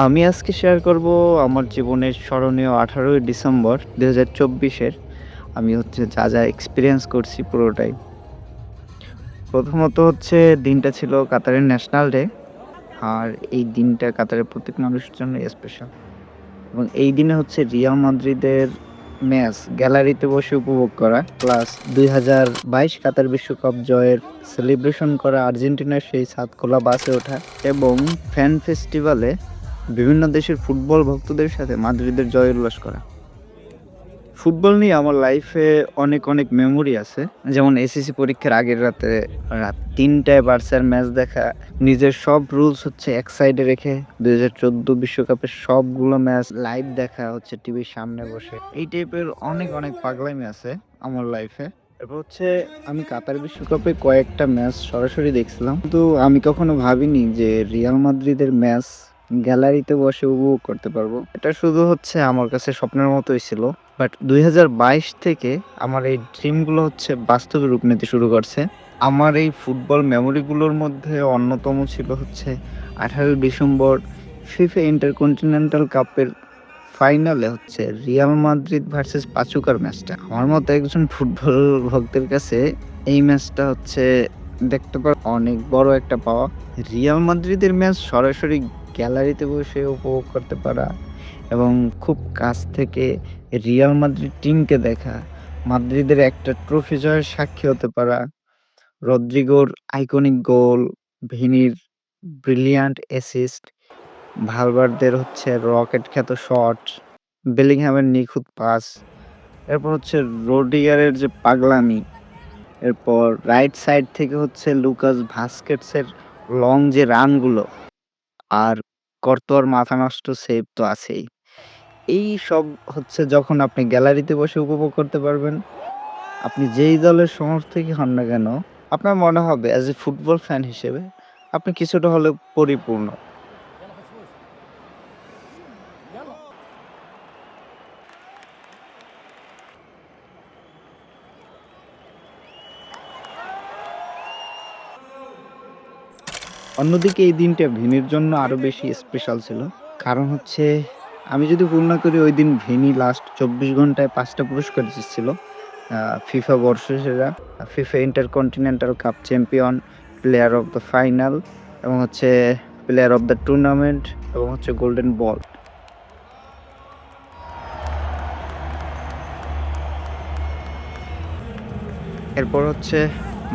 আমি আজকে শেয়ার করব আমার জীবনের স্মরণীয় 18ই ডিসেম্বর ২০২৪ এর আমি যা এক্সপেরিয়েন্স করছি পুরোটাই। প্রথমত দিনটা ছিল কাতারের ন্যাশনাল ডে। আর এই দিনটা কাতারের প্রত্যেক মানুষের জন্য স্পেশাল। এবং এই দিনে রিয়াল মাদ্রিদের ম্যাচ গ্যালারিতে বসে উপভোগ করা, প্লাস ২০২২ কাতার বিশ্বকাপ জয়ের সেলিব্রেশন করা, আর্জেন্টিনার সেই ছাদখোলা বাসে ওঠা এবং ফ্যান ফেস্টিভালে বিভিন্ন দেশের ফুটবল ভক্তদের সাথে মাদ্রিদের জয় উল্লাস করা। ফুটবল নিয়ে আমার লাইফে অনেক মেমোরি আছে। যেমন এসএসসি পরীক্ষার আগের রাতে রাত ৩টায় বার্সার ম্যাচ দেখা, নিজের সব রুলস এক সাইডে রেখে ২০১৪ বিশ্বকাপের সবগুলো ম্যাচ লাইভ দেখা টিভির সামনে বসে। এই টাইপের অনেক পাগলামি আছে আমার লাইফে। এরপর আমি কাতার বিশ্বকাপে কয়েকটা ম্যাচ সরাসরি দেখছিলাম। কিন্তু আমি কখনো ভাবিনি যে রিয়াল মাদ্রিদের ম্যাচ গ্যালারিতে বসে উপভোগ করতে পারবো। এটা শুধু আমার কাছে স্বপ্নের মতোই ছিল। বাট ২০২২ থেকে আমার এই ড্রিমগুলো বাস্তবে রূপ নিতে শুরু করছে। আমার এই ফুটবল মেমোরিগুলোর মধ্যে অন্যতম ছিল 18 ডিসেম্বর ফিফা ইন্টারকন্টিনেন্টাল কাপের ফাইনালে রিয়াল মাদ্রিদ ভার্সেস পাচুকার ম্যাচটা। আমার মতো একজন ফুটবল ভক্তের কাছে এই ম্যাচটা দেখতে পাওয়া অনেক বড় একটা পাওয়া। রিয়াল মাদ্রিদের ম্যাচ সরাসরি গ্যালারিতে বসে উপভোগ করতে পারা এবং খুব কাছ থেকে রিয়াল মাদ্রিদ টিমকে দেখা, মাদ্রিদের একটা ট্রফি জয়ের সাক্ষী হতে পারা, রদ্রিগোর আইকনিক গোল, ভিনির ব্রিলিয়ান্ট অ্যাসিস্ট, ভালভার্দের রকেট খ্যাত শট, বেলিংহামের নিখুঁত পাস, এরপর রোডিগারের যে পাগলামি, এরপর রাইট সাইড থেকে লুকাস ভাস্কেটসের লং যে রানগুলো, আর কর্তোয়ার মাথা নষ্ট সেভ তো আছেই। এই সব যখন আপনি গ্যালারিতে বসে উপভোগ করতে পারবেন, আপনি যেই দলের সমর্থকই হন না কেন, আপনার মনে হবে অ্যাজ এ ফুটবল ফ্যান হিসেবে আপনি কিছুটা হলেও পরিপূর্ণ। অন্যদিকে এই দিনটা ভিনির জন্য আরো বেশি স্পেশাল ছিল। কারণ আমি যদি ভুল না করি, ওই দিন ভিনি লাস্ট ২৪ ঘন্টায় ৫টা পুরস্কার জিতছিল। ফিফা বর্ষসেরা, FIFA intercontinental cup champion, player of the final এবং প্লেয়ার অফ দ্য টুর্নামেন্ট এবং গোল্ডেন বল। এরপর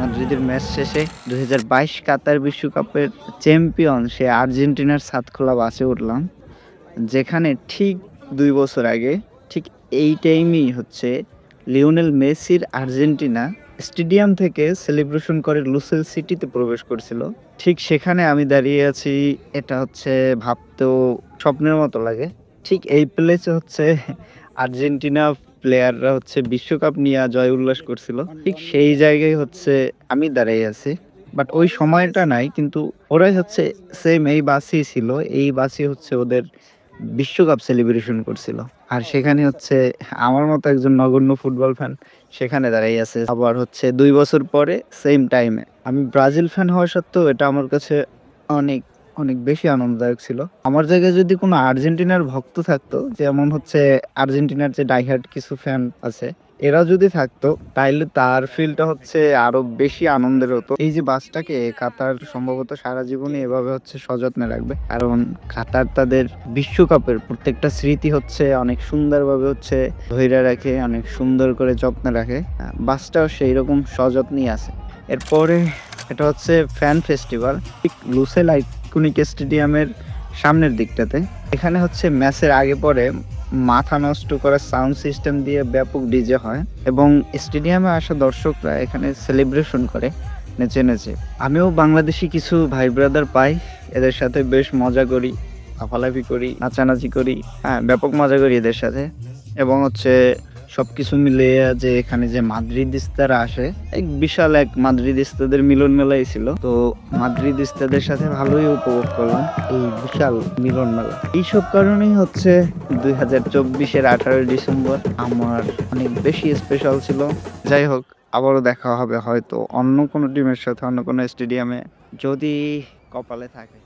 মাদ্রিদের ম্যাচ শেষে ২০২২ কাতার বিশ্বকাপের চ্যাম্পিয়ন সে আর্জেন্টিনার ছাদখোলা বাসে উঠলাম, যেখানে ঠিক ২ বছর আগে ঠিক এই টাইমেই লিওনেল মেসির আর্জেন্টিনা স্টেডিয়াম থেকে সেলিব্রেশন করে লুসেল সিটিতে প্রবেশ করছিল। ঠিক সেখানে আমি দাঁড়িয়ে আছি। এটা ভাবতেও স্বপ্নের মতো লাগে। ঠিক এই প্লেসে আর্জেন্টিনা প্লেয়াররা বিশ্বকাপ নিয়ে জয় উল্লাস করছিল। ঠিক সেই জায়গায় আমি দাঁড়িয়ে আছি। বাট ওই সময়টা নাই, কিন্তু ওরাই সেম এই বাসেই ছিল। এই বাসই ওদের বিশ্বকাপ সেলিব্রেশন করছিল। আর সেখানে আমার মতো একজন নগণ্য ফুটবল ফ্যান সেখানে দাঁড়াই আছে। আবার ২ বছর পরে সেম টাইমে। আমি ব্রাজিল ফ্যান হওয়া সত্ত্বেও এটা আমার কাছে অনেক, অনেক বেশি আনন্দদায়ক ছিল। আমার জায়গায় যদি কোনো আর্জেন্টিনার ভক্ত থাকতো, যেমন আর্জেন্টিনার যে ডাই হার্ড কিছু ফ্যান আছে, এরা যদি থাকতো তাইলে তার ফিলটা আরো বেশি আনন্দের হতো। এই যে বাসটাকে কাতার সম্ভবত সারা জীবনই এভাবে সযত্নে রাখবে, কারণ কাতার তাদের বিশ্বকাপের প্রত্যেকটা স্মৃতি অনেক সুন্দরভাবে ধইরা রাখে, অনেক সুন্দর করে যত্নে রাখে। বাসটাও সেই রকম সযত্নেই আছে। এরপরে এটা ফ্যান ফেস্টিভ্যাল ঠিক লুসেল আইকনিক স্টেডিয়ামের সামনের দিকটাতে। এখানে ম্যাচের আগে পরে মাথা নষ্ট করা সাউন্ড সিস্টেম দিয়ে ব্যাপক ডিজে হয় এবং স্টেডিয়ামে আসা দর্শকরা এখানে সেলিব্রেশন করে নেচে নেচে। আমিও বাংলাদেশি কিছু ভাই ব্রাদার পাই, এদের সাথে বেশ মজা করি, লাফালাফি করি, নাচানাচি করি। হ্যাঁ, ব্যাপক মজা করি এদের সাথে। এবং সবকিছু মিলিয়ে যে এখানে যে মাদ্রিদিস্তারা আসে, এক বিশাল এক মাদ্রিদিস্তাদের মিলন মেলাই ছিল। তো মাদ্রিদিস্তাদের সাথে ভালোই উপভোগ করলাম এই বিশাল মিলন মেলা। এইসব কারণেই ২০২৪-এর 18 ডিসেম্বর আমার অনেক বেশি স্পেশাল ছিল। যাই হোক, আবারও দেখা হবে হয়তো অন্য কোনো টিমের সাথে, অন্য কোনো স্টেডিয়ামে, যদি কপালে থাকে।